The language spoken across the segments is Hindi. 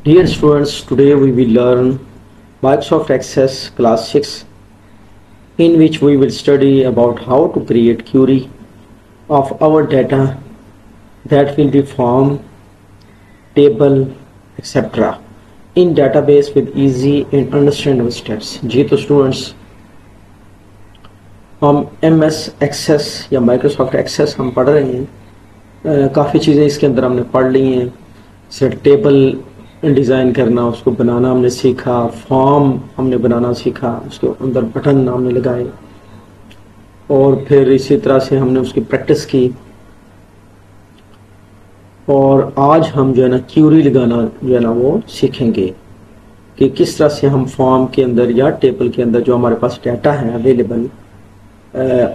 Dear students, today we will learn Microsoft Access class 6, in which we will study about how to create query of our data that will be form, table, etc. in database with easy and understandable steps. जी तो स्टूडेंट्स हम MS Access या Microsoft Access हम पढ़ रहे हैं। काफ़ी चीज़ें इसके अंदर हमने पढ़ ली हैं। जैसे टेबल डिज़ाइन करना, उसको बनाना हमने सीखा, फॉर्म हमने बनाना सीखा, उसके अंदर बटन हमने लगाए और फिर इसी तरह से हमने उसकी प्रैक्टिस की। और आज हम जो है ना क्यूरी लगाना जो है ना वो सीखेंगे कि किस तरह से हम फॉर्म के अंदर या टेबल के अंदर जो हमारे पास डाटा है अवेलेबल,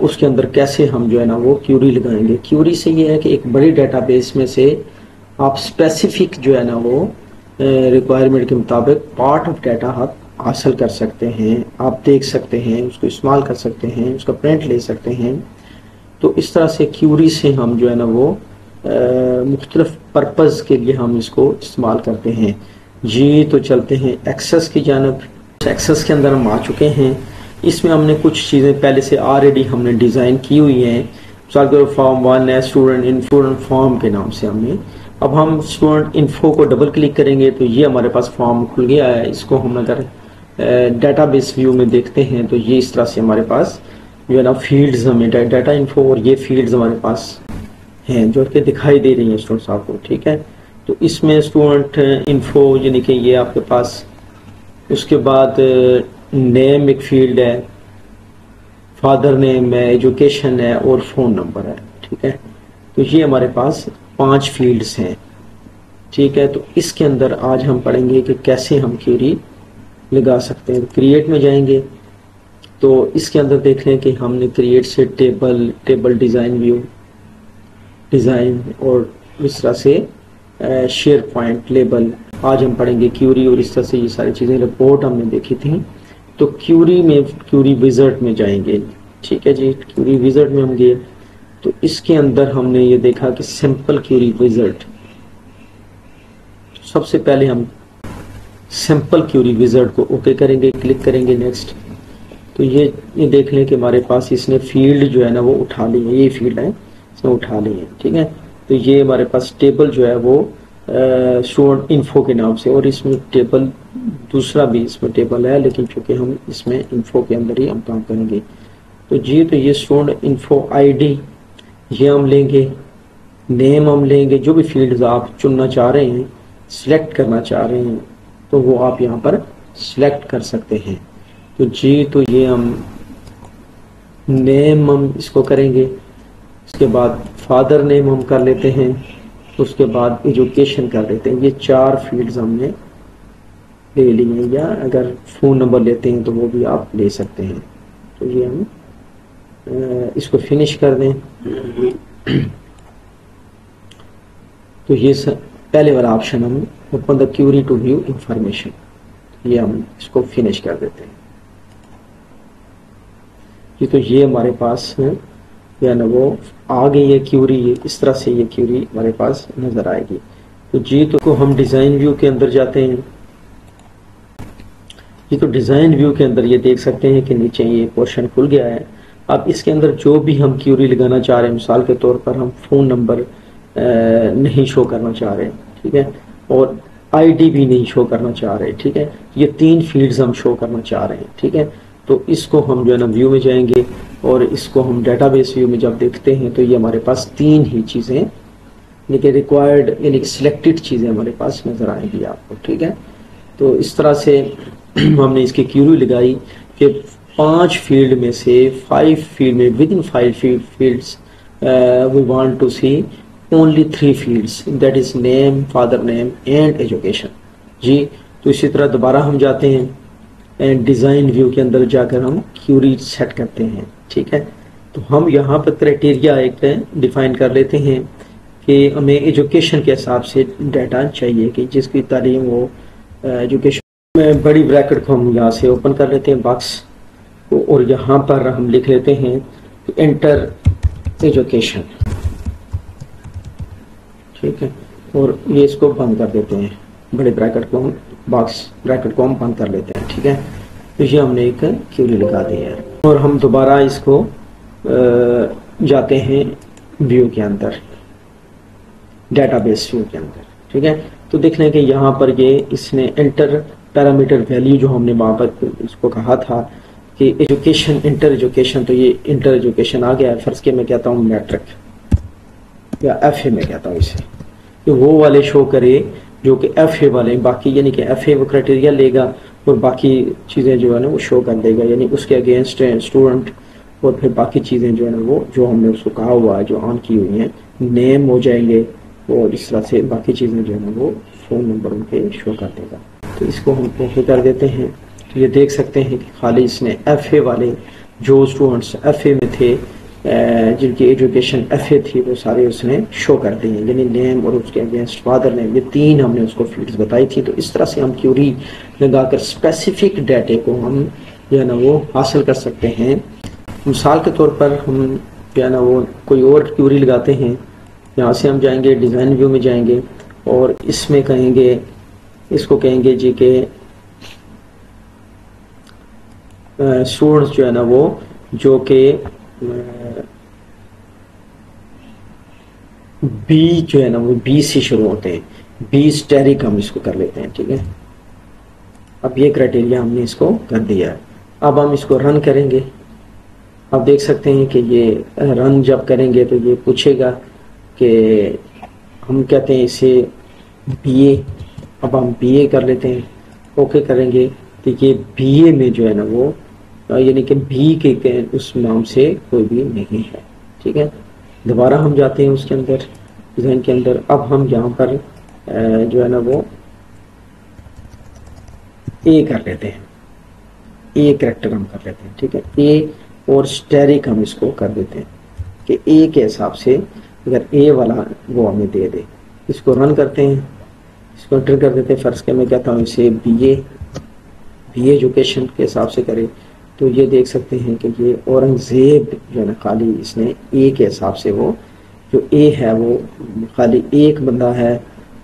उसके अंदर कैसे हम जो है ना वो क्यूरी लगाएंगे। क्यूरी से ये है कि एक बड़ी डाटाबेस में से आप स्पेसिफिक जो है ना वो रिक्वायरमेंट के मुताबिक पार्ट ऑफ डाटा आप हासिल कर सकते हैं, आप देख सकते हैं, उसको इस्तेमाल कर सकते हैं, उसका प्रिंट ले सकते हैं। तो इस तरह से क्यूरी से हम जो है ना वो मुख्तलिफ पर्पज़ के लिए हम इसको इस्तेमाल करते हैं। जी तो चलते हैं एक्सेस की जानब। एक्सेस के अंदर हम आ चुके हैं। इसमें हमने कुछ चीज़ें पहले से ऑलरेडी हमने डिज़ाइन की हुई हैं। मिसाल के फॉर्म 1 है, स्टूडेंट इन्फो फॉर्म के नाम से हमने। अब हम स्टूडेंट इन्फो को डबल क्लिक करेंगे तो ये हमारे पास फॉर्म खुल गया है। इसको हम अगर डाटाबेस व्यू में देखते हैं तो ये इस तरह से हमारे पास जो है ना फील्ड्स हमें डाटा इन्फो और ये फील्ड्स हमारे पास हैं जो कि दिखाई दे रही हैं स्टूडेंट्स आपको। ठीक है, तो इसमें स्टूडेंट इन्फो यानी कि ये आपके पास, उसके बाद नेम एक फील्ड है, फादर नेम है, एजुकेशन है और फ़ोन नंबर है। ठीक है, तो ये हमारे पास 5 फील्ड्स हैं। ठीक है, तो इसके अंदर आज हम पढ़ेंगे कि कैसे हम क्वेरी लगा सकते हैं। क्रिएट में जाएंगे तो इसके अंदर देख लें कि हमने क्रिएट से टेबल डिज़ाइन व्यू डिज़ाइन और इस तरह से शेयर पॉइंट लेबल आज हम पढ़ेंगे क्यूरी। और इस तरह से ये सारी चीज़ें रिपोर्ट हमने देखी थी। तो क्यूरी में क्यूरी विज़ार्ड में जाएंगे। ठीक है जी, क्यूरी विज़ार्ड में हम गए तो इसके अंदर हमने ये देखा कि सिंपल क्यूरी विज़ार्ड, सबसे पहले हम सिंपल क्यूरी विज़ार्ड को ओके करेंगे, क्लिक करेंगे नेक्स्ट। तो ये देख लें कि हमारे पास इसने फील्ड जो है ना वो उठा ली है, ये फील्ड है इसने उठा ली है। ठीक है, तो ये हमारे पास टेबल जो है वो स्टूडेंट इन्फो के नाम से, और इसमें टेबल दूसरा भी इसमें टेबल है, लेकिन चूंकि हम इसमें इन्फो के अंदर ही हम काम करेंगे। तो जी तो ये स्टूडेंट इन्फो आईडी ये हम लेंगे, नेम हम लेंगे, जो भी फील्ड्स आप चुनना चाह रहे हैं, सिलेक्ट करना चाह रहे हैं तो वो आप यहाँ पर सिलेक्ट कर सकते हैं। तो जी तो ये हम नेम हम इसको करेंगे, उसके बाद फादर नेम हम कर लेते हैं, उसके बाद एजुकेशन कर लेते हैं। ये 4 फील्ड्स हमने ले ली हैं, या अगर फ़ोन नंबर लेते हैं तो वो भी आप ले सकते हैं। तो ये हम इसको फिनिश कर दें। तो ये पहले वाला ऑप्शन हम open the query to view information, ये हम इसको फिनिश कर देते हैं। ये तो ये हमारे पास है या ना वो आ गई है क्यूरी, ये इस तरह से ये क्यूरी हमारे पास नजर आएगी। तो जी तो हम डिज़ाइन व्यू के अंदर जाते हैं। ये तो डिज़ाइन व्यू के अंदर ये देख सकते हैं कि नीचे ये पोर्शन खुल गया है। अब इसके अंदर जो भी हम क्यूरी लगाना चाह रहे हैं, मिसाल के तौर पर हम फ़ोन नंबर नहीं शो करना चाह रहे, ठीक है, और आईडी भी नहीं शो करना चाह रहे। ठीक है, ये 3 फील्ड्स हम शो करना चाह रहे हैं। ठीक है, तो इसको हम जो है ना व्यू में जाएंगे और इसको हम डेटाबेस व्यू में जब देखते हैं तो ये हमारे पास 3 ही चीज़ें यानी कि रिक्वायर्ड यानी कि सिलेक्टेड चीज़ें हमारे पास नज़र आएंगी आपको। ठीक है, तो इस तरह से हमने इसकी क्यूरी लगाई कि 5 फील्ड में से 5 फील्ड में within 5 fields we want to see only 3 fields, that is name, father name and education. जी तो इसी तरह दोबारा हम जाते हैं एंड डिज़ाइन व्यू के अंदर जाकर हम क्यूरी सेट करते हैं। ठीक है, तो हम यहाँ पर क्राइटेरिया एक डिफाइन कर लेते हैं कि हमें एजुकेशन के हिसाब से डाटा चाहिए कि जिसकी तालीम वो एजुकेशन में, बड़ी ब्रैकेट को हम यहाँ से ओपन कर लेते हैं बॉक्स को, और यहाँ पर हम लिख लेते हैं एंटर एजुकेशन। ठीक है, और ये इसको बंद कर देते हैं। बड़े ब्रैकेट को हम बॉक्स ब्रैकेट को हम बंद कर लेते हैं। ठीक है, तो ये हमने एक क्यूरी लगा दी है और हम दोबारा इसको जाते हैं व्यू के अंदर, डेटाबेस व्यू के अंदर। ठीक है, तो देख लें कि यहाँ पर ये इसने एंटर पैरामीटर वैल्यू जो हमने वहाँ पर इसको कहा था कि एजुकेशन इंटर एजुकेशन, तो ये इंटर एजुकेशन आ गया है। फर्ज के मैं कहता हूँ मैट्रिक या एफ ए में कहता हूँ इसे, तो वो वाले शो करे जो कि एफ ए वाले, बाकी यानी कि एफ ए वो क्राइटेरिया लेगा और बाकी चीज़ें जो है ना वो शो कर देगा, यानी उसके अगेंस्ट स्टूडेंट और फिर बाकी चीज़ें जो है ना वो जो हमने उसको कहा हुआ है जो ऑन की हुई हैं नेम हो जाएंगे और इस तरह से बाकी चीज़ें जो है ना वो फ़ोन नंबर उनके शो कर देगा। तो इसको हम ओके कर देते हैं। तो ये देख सकते हैं कि खाली इसने एफ ए वाले जो स्टूडेंट्स एफ ए में थे जिनकी एजुकेशन एफ ए थी वो सारे उसने शो कर दिए, यानी नेम और उसके अगेंस्ट फादर नेम, ये तीन हमने उसको फील्ड्स बताई थी। तो इस तरह से हम क्यूरी लगाकर स्पेसिफिक डाटे को हम जो है ना वो हासिल कर सकते हैं। मिसाल के तौर पर हम जो है ना वो कोई और क्यूरी लगाते हैं, यहाँ से हम जाएंगे डिज़ाइन व्यू में जाएंगे और इसमें कहेंगे, इसको कहेंगे जी के स्टूडेंट्स जो है ना वो जो कि बी जो है ना वो बी से शुरू होते हैं, बी स्टेरिक हम इसको कर लेते हैं। ठीक है, अब ये क्राइटेरिया हमने इसको कर दिया है। अब हम इसको रन करेंगे। आप देख सकते हैं कि ये रन जब करेंगे तो ये पूछेगा कि हम कहते हैं इसे बीए, अब हम बीए कर लेते हैं, ओके करेंगे तो ये बीए में जो है ना वो यानी कि बी के उस नाम से कोई भी नहीं है। ठीक है, दोबारा हम जाते हैं उसके अंदर डिज़ाइन के अंदर। अब हम यहाँ पर जो है ना वो ए कर लेते हैं, ए कैरेक्टर हम कर लेते हैं। ठीक है, ए और स्टेरिक हम इसको कर देते हैं कि ए के हिसाब से अगर ए वाला वो हमें दे दे। इसको रन करते हैं, इसको एंटर कर देते हैं। फर्ज के मैं कहता हूँ इसे बी एजुकेशन के हिसाब से करे, तो ये देख सकते हैं कि ये औरंगजेब जो है ना खाली इसने ए के हिसाब से वो जो ए है वो खाली एक बंदा है,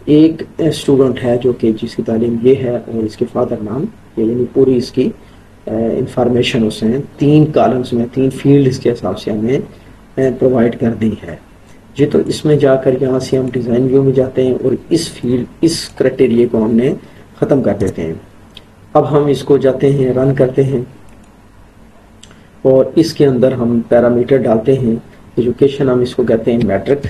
एक स्टूडेंट है जो कि जिसकी तालीम ये है और इसके फादर नाम ये, यानी पूरी इसकी इंफॉर्मेशन उसने 3 कॉलम्स में 3 फील्ड्स के हिसाब से हमें प्रोवाइड कर दी है जी। तो इसमें जाकर यहाँ से हम डिज़ाइन व्यू में जाते हैं और इस फील्ड इस क्राइटेरिया को हमने ख़त्म कर देते हैं। अब हम इसको जाते हैं रन करते हैं और इसके अंदर हम पैरामीटर डालते हैं। एजुकेशन हम इसको कहते हैं मैट्रिक,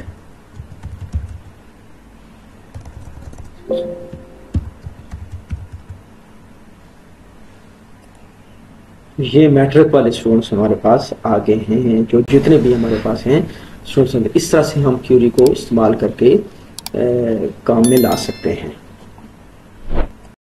ये मैट्रिक वाले स्टूडेंट्स हमारे पास आ गए हैं, जो जितने भी हमारे पास हैं स्टूडेंट्स। इस तरह से हम क्यूरी को इस्तेमाल करके काम में ला सकते हैं।